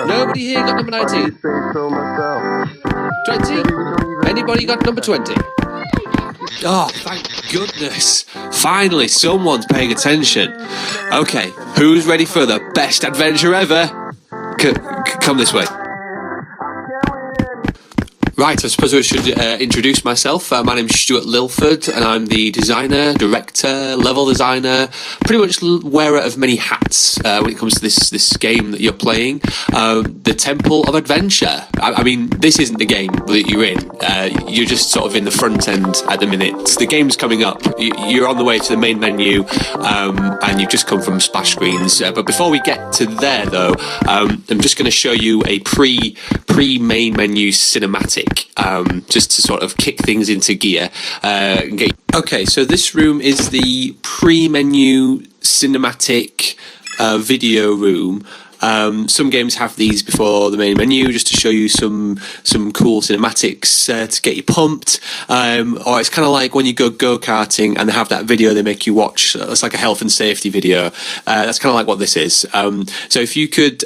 Nobody here got number 19. 20? Anybody got number 20? Oh, thank goodness. Finally, someone's paying attention. Okay, who's ready for the best adventure ever? Come this way. Right, I suppose I should introduce myself. My name's Stuart Lilford, and I'm the designer, director, level designer, pretty much wearer of many hats when it comes to this game that you're playing, the Temple of Adventure. I mean, this isn't the game that you're in. You're just sort of in the front end at the minute. The game's coming up. You're on the way to the main menu, and you've just come from splash screens. But before we get to there, though, I'm just going to show you a pre-main menu cinematic. Just to sort of kick things into gear. Okay, so this room is the pre-menu cinematic video room. Some games have these before the main menu just to show you some cool cinematics to get you pumped. Or it's kind of like when you go karting and they have that video they make you watch. It's like a health and safety video. That's kind of like what this is. So if you could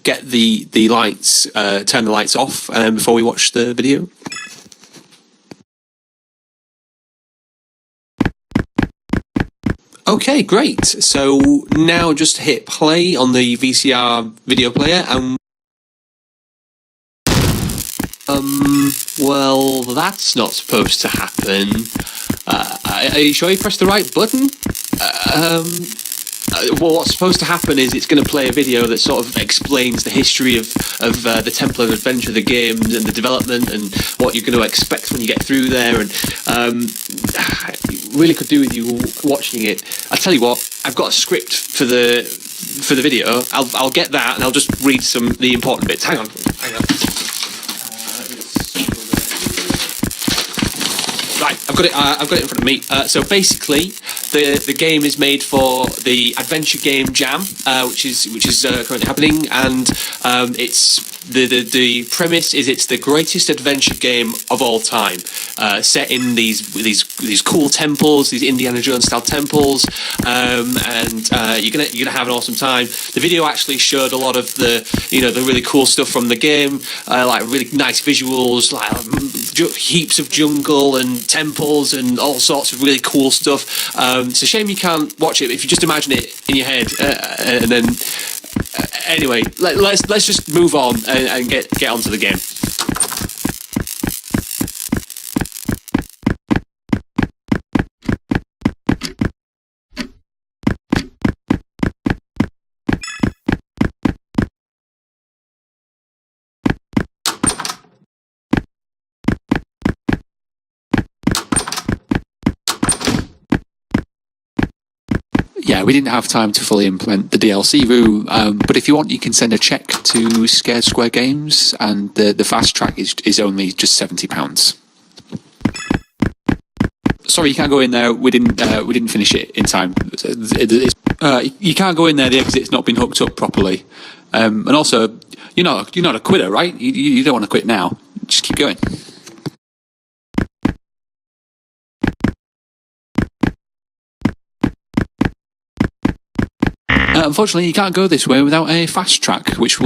get the lights, turn the lights off before we watch the video. Okay, great. So now just hit play on the VCR video player and well, that's not supposed to happen. Are you sure you pressed the right button? Well, what's supposed to happen is it's going to play a video that sort of explains the history of the Temple of Adventure, the game, and the development, and what you're going to expect when you get through there. And really could do with you watching it. I'll tell you what, I've got a script for the video. I'll get that, and I'll just read the important bits. Hang on. Right, I've got it in front of me. So basically, the game is made for the adventure game Jam, which is currently happening, and it's the premise is it's the greatest adventure game of all time, set in these cool temples, these Indiana Jones style temples, and you're gonna have an awesome time. The video actually showed a lot of the really cool stuff from the game, like really nice visuals, like heaps of jungle and temples and all sorts of really cool stuff. It's a shame you can't watch it if you just imagine it in your head, and then anyway, let's just move on and get onto the game. Yeah, we didn't have time to fully implement the DLC room, but if you want, you can send a check to Scared Square Games, and the fast track is only just £70. Sorry, you can't go in there. We didn't finish it in time. You can't go in there. The exit's not been hooked up properly, and also you're not a quitter, right? You don't want to quit now. Just keep going. Unfortunately, you can't go this way without a fast track, which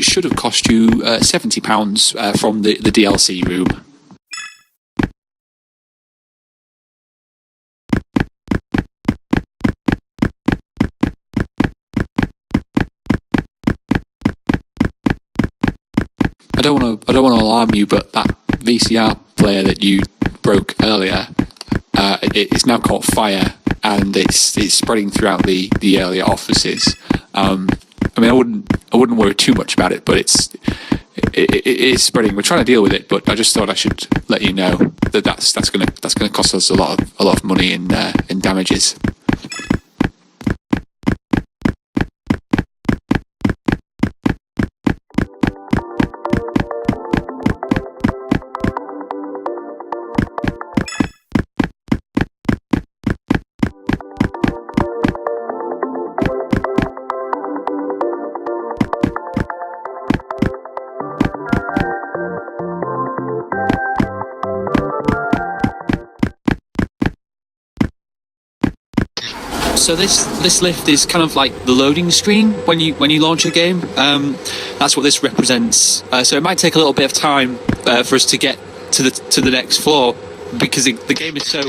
should have cost you £70 from the DLC room. don't want to alarm you, but that VCR player that you broke earlier, it's now caught fire, and it's spreading throughout the earlier offices. I mean, I wouldn't worry too much about it, but it is spreading. We're trying to deal with it, but I just thought I should let you know that that's gonna cost us a lot of money in damages. So this lift is kind of like the loading screen when you launch a game. That's what this represents. So it might take a little bit of time for us to get to the next floor, because the game is so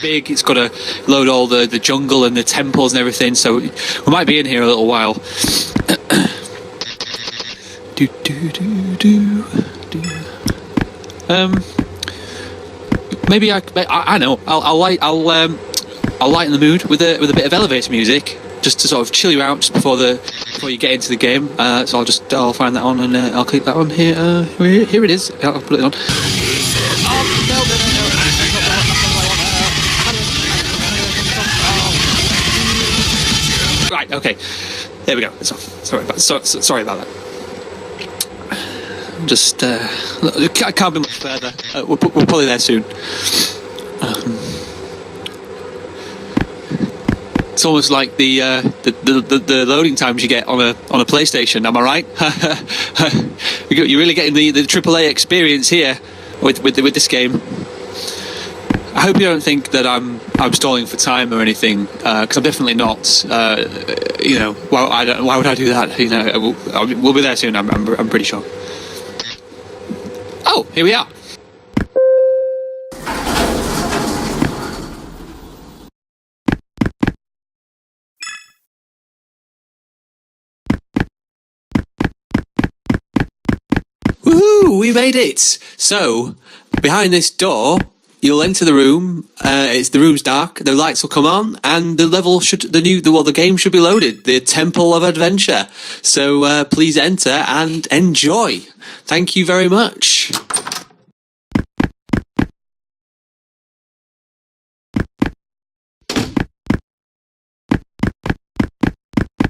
big. It's got to load all the jungle and the temples and everything. So we might be in here a little while. Maybe I know. I'll lighten the mood with a bit of elevator music, just to sort of chill you out just before you get into the game. So I'll find that on, and I'll click that on here. Here it is. I'll put it on. Right. Okay. There we go. It's off. Sorry about that. Just I can't be much further. We're probably there soon. It's almost like the loading times you get on a PlayStation. Am I right? You're really getting the AAA experience here with this game. I hope you don't think that I'm stalling for time or anything, because I'm definitely not. Why would I do that? We'll be there soon. I'm pretty sure. Oh, here we are. Woohoo! We made it! So, behind this door, you'll enter the room. The room's dark. The lights will come on, and the game should be loaded. The Temple of Adventure. So please enter and enjoy. Thank you very much.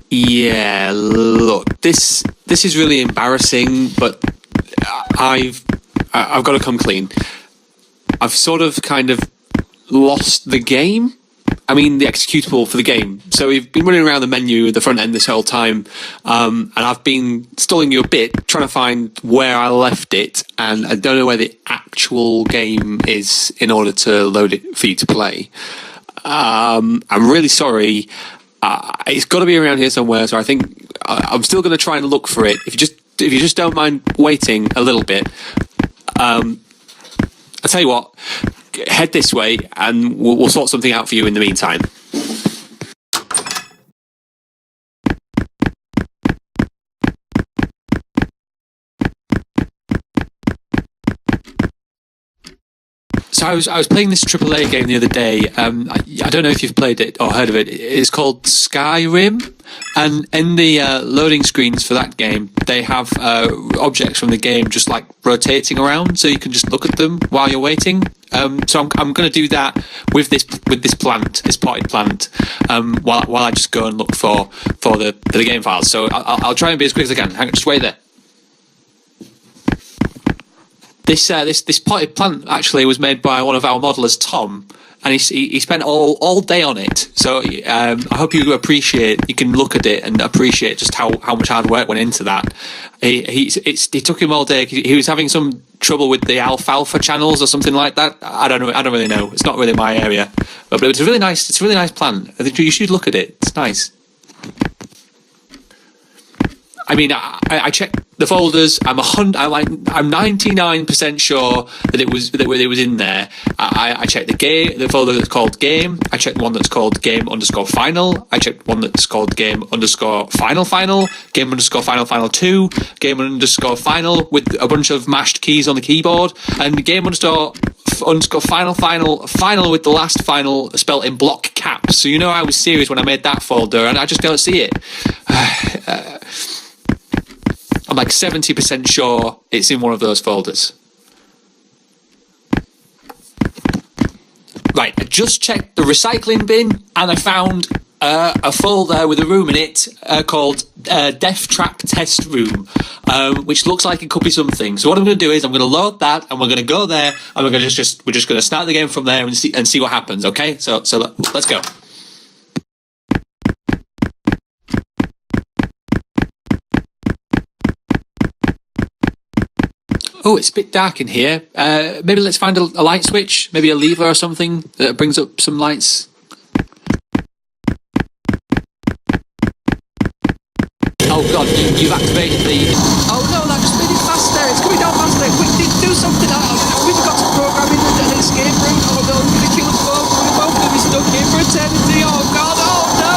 Yeah, look, this is really embarrassing, but I've got to come clean. I've sort of kind of lost the game. I mean, the executable for the game. So we've been running around the menu at the front end this whole time, and I've been stalling you a bit, trying to find where I left it, and I don't know where the actual game is in order to load it for you to play. I'm really sorry. It's got to be around here somewhere, so I think I'm still going to try and look for it. If you just don't mind waiting a little bit, I'll tell you what, head this way and we'll sort something out for you in the meantime. So I was playing this AAA game the other day. I don't know if you've played it or heard of it. It's called Skyrim, and in the loading screens for that game, they have objects from the game just like rotating around, so you can just look at them while you're waiting. So I'm going to do that with this plant, this potted plant, while I just go and look for the game files. So I'll try and be as quick as I can. Hang on, just wait there. This potted plant actually was made by one of our modelers, Tom, and he spent all day on it. So I hope you can look at it and appreciate just how much hard work went into that. It took him all day. He was having some trouble with the alfalfa channels or something like that. I don't really know. It's not really my area, but it's a really nice plant. I think you should look at it. It's nice. I mean, I checked the folders. I'm 99% sure that it was in there. I checked the folder that's called game. I checked one that's called game_final. I checked one that's called game_final, game_final 2, game_final with a bunch of mashed keys on the keyboard, and game_final with the last final spelled in block caps. So you know I was serious when I made that folder, and I just don't see it. I'm like 70% sure it's in one of those folders. Right, I just checked the recycling bin and I found a folder with a room in it called Death Trap Test Room, which looks like it could be something. So what I'm going to do is I'm going to load that and we're going to go there and we're just going to start the game from there and see what happens. Okay, so let's go. Oh, it's a bit dark in here. Maybe let's find a light switch, maybe a lever or something that brings up some lights. Oh god, you've activated the... Oh no, that just made it faster. It's coming down faster. Quick, do something. We've got to program in an escape room. Oh no, we're going to kill us both. We're both going to be stuck here for eternity. Oh god, oh no.